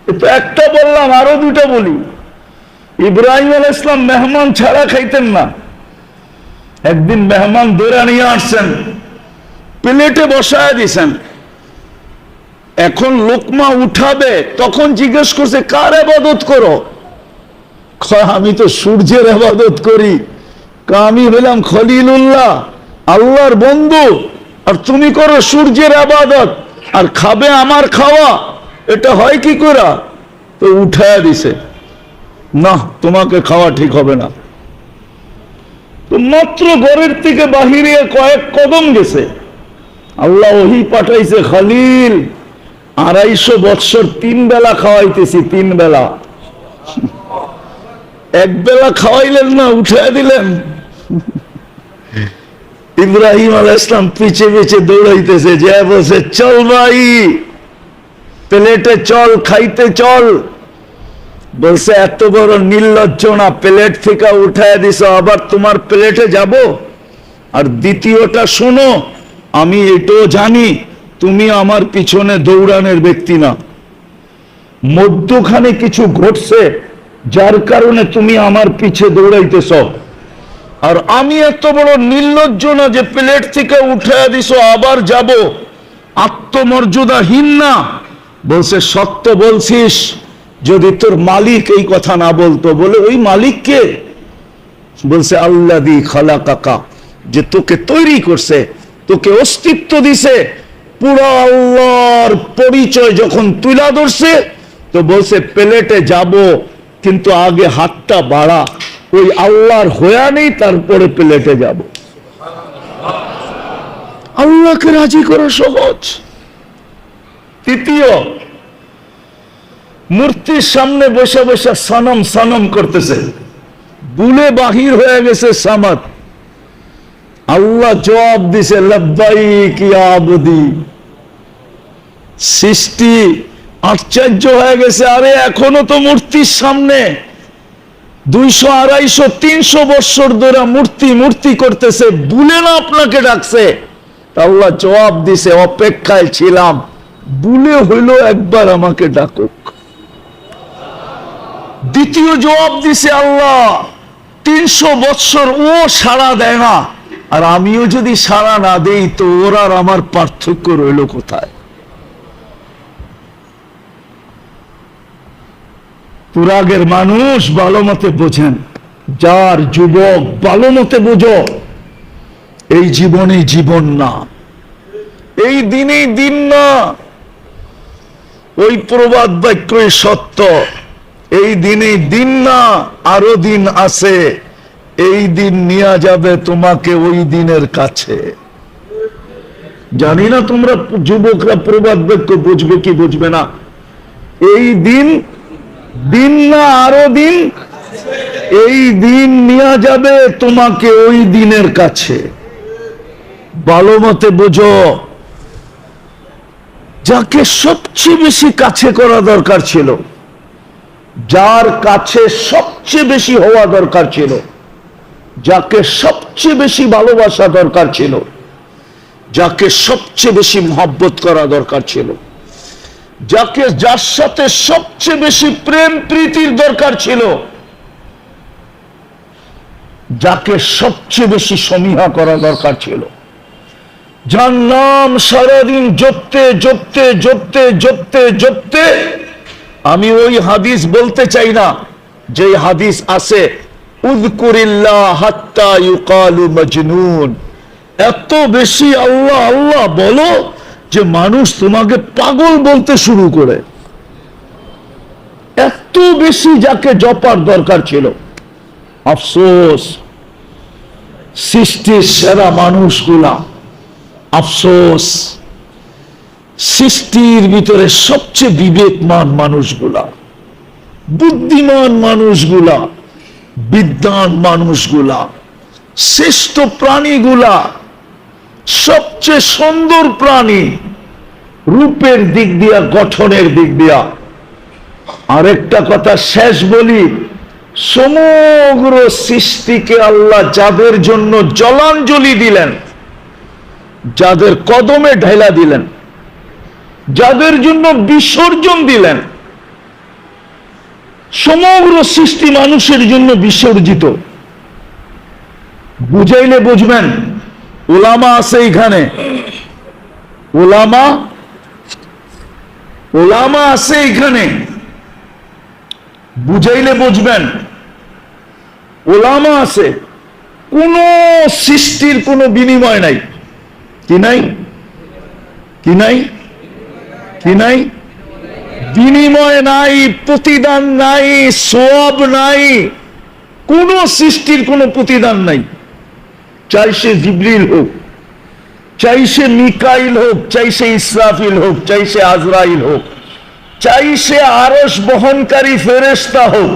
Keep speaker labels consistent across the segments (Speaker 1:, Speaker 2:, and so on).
Speaker 1: তো একটা বললাম, আরো দুটা বলি। ইব্রাহিম আলাইহিস সালাম মেহমান ছাড়া খাইতেন না। একদিন মেহমান দৌড়া নিয়ে আসছেন, প্লেটে বসায় দিছেন। এখন লোকমা উঠাবে, তখন জিজ্ঞেস করছে কার ইবাদত করো? আমি তো সূর্যের ইবাদত করি। আমি হলাম খলিলুল্লাহ, আল্লাহর বন্ধু, আর তুমি করো সূর্যের ইবাদত আর খাবে আমার খাওয়া, এটা হয় কি করে? তো উঠায় দিছে, না তোমাকে খাওয়া ঠিক হবে না। তো মাত্র ঘরের থেকে বাহিরে কয়েক কদম গেছে, আল্লাহ ওহী পাঠাইছে, খলিল 250 বৎসর 3 বেলা খাওয়াইতেছি, 3 বেলা। এক বেলা খাওয়াইলেন না, উঠায় দিলেন। ইব্রাহিম আলাইহিস সালাম পিছে পিছে দৌড়াইতেছে, যে বলছে চল ভাই প্লেটে চল, খাইতে চল। বলছে এত বড় নির্লজ্জ না, প্লেট থেকে উঠায় দিছ, আবার তোমার প্লেটে যাব? আর দ্বিতীয়টা শোনো, আমি এটাও জানি তুমি আমার পিছনে দৌড়ানোর ব্যক্তি না। মধ্যখানে কিছু ঘটছে যার কারণে তুমি আমার পিছে দৌড়াইতেছ। আর আমি এত বড় নির্লজ্জ না যে প্লেট থেকে উঠায় দিছ আবার যাব, আত্মমর্যাদাহীন না। বলছে সত্য বলছিস, যদি তোর মালিক এই কথা না বলতো। বলে ওই মালিক কে? বলছে আল্লাযী খালাকাকা, যে তোকে তৈরি করছে, তোকে অস্তিত্ব দিছে। পুরো আল্লাহর পরিচয় যখন তুলা ধরছে, তো বলছে প্লেটে যাব, কিন্তু আগে হাতটা বাড়া, ওই আল্লাহর হয়া নেই, তারপরে প্লেটে যাব। আল্লাহকে রাজি করা সহজ। তৃতীয়, মূর্তির সামনে বসে বসে সনম সনম করতেছে, বুলে বাহির হয়ে গেছে সামাদ। আল্লাহ জবাব দিছে লব্বাইক ইয়া আবদি। সৃষ্টি আশ্চর্য হয়ে গেছে, আরে এখনো তো মূর্তির সামনে 200, 250, 300 বৎসর ধরে মূর্তি মূর্তি করতেছে, বুলে না আপনাকে ডাকছে? আল্লাহ জবাব দিছে অপেক্ষায় ছিলাম, বুলে হইল একবার আমাকে ডাকুক। দ্বিতীয় জবাব দিছে আল্লাহ, 300 বৎসর ও সাড়া দেয় না, আর আমিও যদি সাড়া না দেই, তো ওর আর আমার পার্থক্য রইল কোথায়? পুরাগের মানুষ ভালো মতে বোঝেন, যার যুবক ভালো মতে বোঝো, এই জীবনে জীবন না, এই দিনেই দিন না। ওই প্রবাদ বাক্যই সত্য, এই দিনেই দিন না, আরো দিন আছে। এই দিন নিয়ে যাবে তোমাকে ওই দিনের কাছে। জানি না তোমরা যুবকরা প্রবাদ বাক্য বুঝবে কি বুঝবে না। এই দিন দিন না, আরো দিন। এই দিন নিয়ে যাবে তোমাকে ওই দিনের কাছে। ভালো মতে বোঝো, যাকে সবচেয়ে বেশি কাছে করা দরকার ছিল, যার কাছে সবচেয়ে বেশি হওয়া দরকার ছিল, যাকে সবচেয়ে বেশি ভালোবাসা দরকার ছিল, যাকে সবচেয়ে বেশি মহব্বত করা দরকার ছিল, যার সাথে সবচেয়ে বেশি প্রেম প্রীতির দরকার ছিল, যাকে সবচেয়ে বেশি সমীহা করা দরকার ছিল, যার নাম সারাদিন জপতে জপতে জপতে জপতে জপতে, আমি ওই হাদিস বলতে চাই না যে হাদিস আছে উযকুরিল্লাহ হাত্তা ইউকালু মাজনুন, এত বেশি আল্লাহ আল্লাহ বলো যে মানুষ তোমাকে পাগল বলতে শুরু করে। এত বেশি যাকে জপার দরকার ছিল। আফসোস, সৃষ্টির সেরা মানুষগুলা, আফসোস সৃষ্টির ভিতরে সবচেয়ে বিবেকমান মানুষগুলা, বুদ্ধিমান মানুষগুলা, বিদ্বান মানুষগুলা, শ্রেষ্ঠ প্রাণীগুলা, সবচেয়ে সুন্দর প্রাণী রূপের দিক দিয়া, গঠনের দিক দিয়া। আরেকটা কথা শেষ বলি, সমগ্র সৃষ্টিকে আল্লাহ যাদের জন্য জলাঞ্জলি দিলেন, যাদের কদমে ঢেলা দিলেন, যাদের জন্য বিসর্জন দিলেন, সমগ্র সৃষ্টি মানুষের জন্য বিসর্জিত। বুঝাইলে বুঝবেন। ওলামা আছে এখানে, ওলামা আছে এখানে, বুঝাইলে বুঝবেন। ওলামা আছে, কোন সৃষ্টির কোনো বিনিময় নাই। কি নাই? কি নাই? কি নাই? বিনিময় নাই, প্রতিদান নাই, সওয়াব নাই, কোন সৃষ্টির কোনো প্রতিদান নাই। চাই সে জিবরিল হোক, চাই সে মিকাইল হোক, চাই সে ইসরাফিল হোক, চাই সে আজরাইল হোক, চাই সে আরশ বহনকারী ফেরেশতা হোক,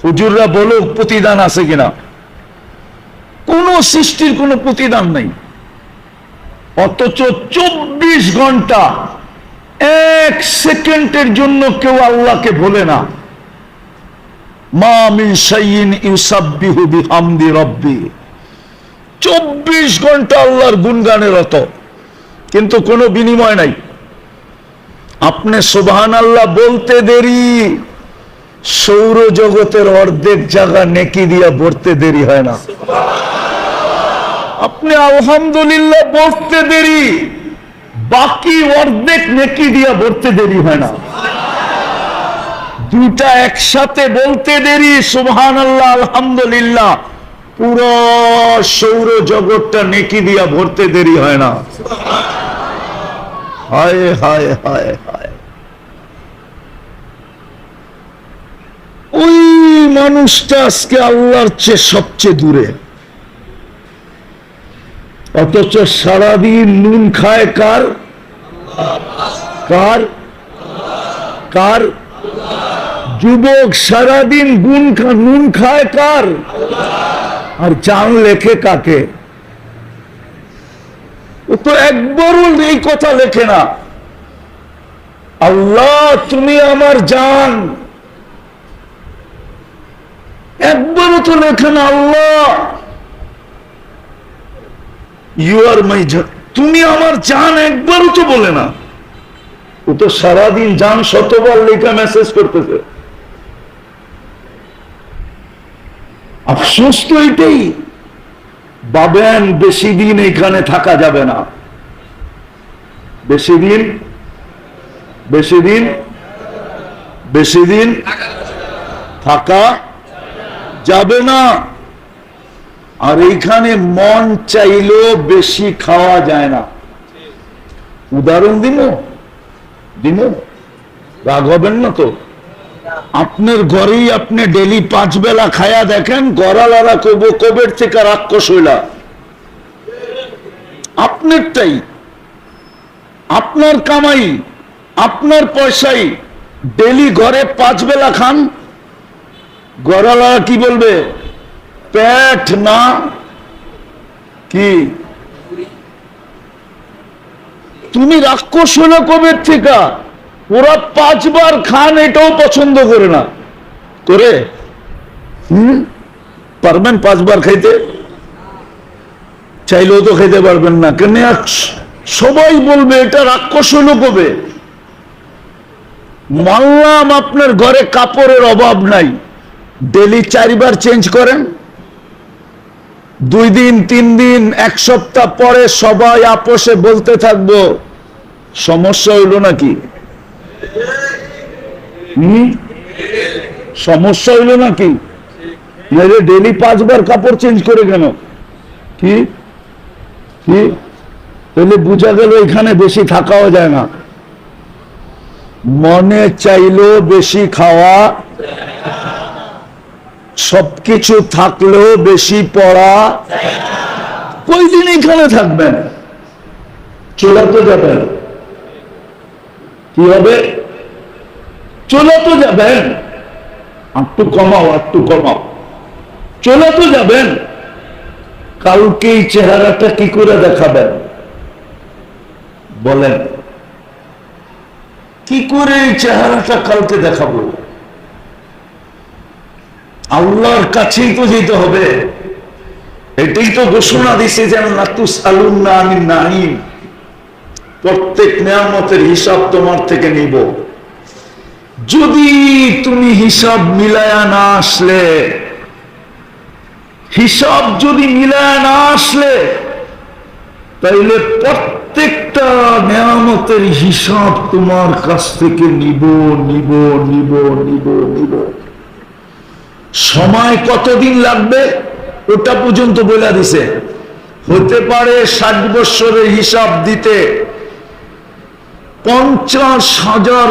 Speaker 1: হুজুররা বলুক প্রতিদান আছে কিনা? কোন সৃষ্টির কোনো প্রতিদান নাই। অথচ 24 ঘন্টা 1 সেকেন্ডের জন্য কেউ আল্লাহকে ভোলে না। মা মিন শাইইন ইউসাব্বিহু বিহামদি রাব্বি, 24 ঘন্টা আল্লাহর গুণগানে রত, কিন্তু কোনো বিনিময় নাই। আপনি সুবহানাল্লাহ বলতে দেরি, সৌরজগতের অর্ধেক জায়গা নেকি দিয়া ভরতে দেরি হয় না। আপনি আলহামদুলিল্লাহ বলতে দেরি, বাকি অর্ধেক নেকি দিয়া ভরতে দেরি হয় না। দুইটা একসাথে বলতে দেরি, সুবহানাল্লাহ আলহামদুলিল্লাহ, পুরো সৌর জগৎটা নেকি দিয়া ভরতে দেরি হয় না। হায় হায় হায় হায়। ওই মানুষটা আজকে আল্লাহর চেয়ে সবচেয়ে দূরে, অথচ সারাদিন নুন খায় কার? কার? কার? যুবক সারাদিন নুন খায় কার? আর জান লেখে কাকে? ও তো একবারও এই কথা লেখে না, আল্লাহ তুমি আমার জান। একবারও তো লেখে না আল্লাহ ইউ আর মাই জান, তুমি আমার জান, একবারও তো বলে না। ও তো সারাদিন জান শতবার লেখা মেসেজ করতেছে। আফসোস তো এটাই, ভাবেন বেশি দিন এখানে থাকা যাবে না। বেশি দিন বেশি দিন বেশি দিন থাকা যাবে না। আর এইখানে মন চাইলেও বেশি খাওয়া যায় না। উদাহরণ দিন, রাগ হবেন না তো? আপনার ঘরেই আপনি ডেলি 5 বেলা খায়া দেখেন, গড়ালারা কবের থেকে রাক্ষস হইলা। আপনারটাই, আপনার কামাই, আপনার পয়সাই, ডেলি ঘরে 5 বেলা খান, গড়ালারা কি বলবে? পেট না কি? তুমি রাক্ষস হলো কবের থেকে? ওরা 5 বার খান, এটাও পছন্দ করে না। করে পারবেন 5 বার খাইতে? চাইলেও তো খাইতে পারবেন না। কেন? সবাই বলবে এটা রাক্ষস হলো কবে। মানলাম আপনার ঘরে কাপড়ের অভাব নাই, ডেলি 4 বার চেঞ্জ করেন, 2 দিন 3 দিন 1 সপ্তাহ পরে সবাই আপোষে বলতে থাকবো সমস্যা হইল নাকি? সমস্যা হইল নাকি? ডেলি 5 বার কাপড় চেঞ্জ করে কেন? কি কি? তাহলে বুঝা গেল এখানে বেশি থাকাও যায় না। মনে চাইলেও বেশি খাওয়া, সবকিছু থাকলেও বেশি পড়া। কয়দিন এখানে থাকবেন? চলে তো যাবেন। কি হবে? চলে তো যাবেন। একটু কমাও, একটু কমাও, চলে তো যাবেন। কালকে এই চেহারাটা কি করে দেখাবেন বলেন? কি করে এই চেহারাটা কালকে দেখাবো? আল্লাহর কাছেই তো যেতে হবে। এটাই তো ঘোষণা দিছে যে লাতুসআলুন্না আনিন নাঈম, প্রত্যেক নিয়ামতের হিসাব তোমার থেকে নিব। যদি তুমি হিসাব মিলায়া না আসলে, হিসাব যদি মিলায়া না আসলে, তাইলে প্রত্যেকটা নেয়ামতের হিসাব তোমার কাছ থেকে নিব নিব নিব নিব নিব। সময় কতদিন লাগবে ওটা পর্যন্ত বলে দিছে। হতে পারে 60 বছরের হিসাব দিতে 50,000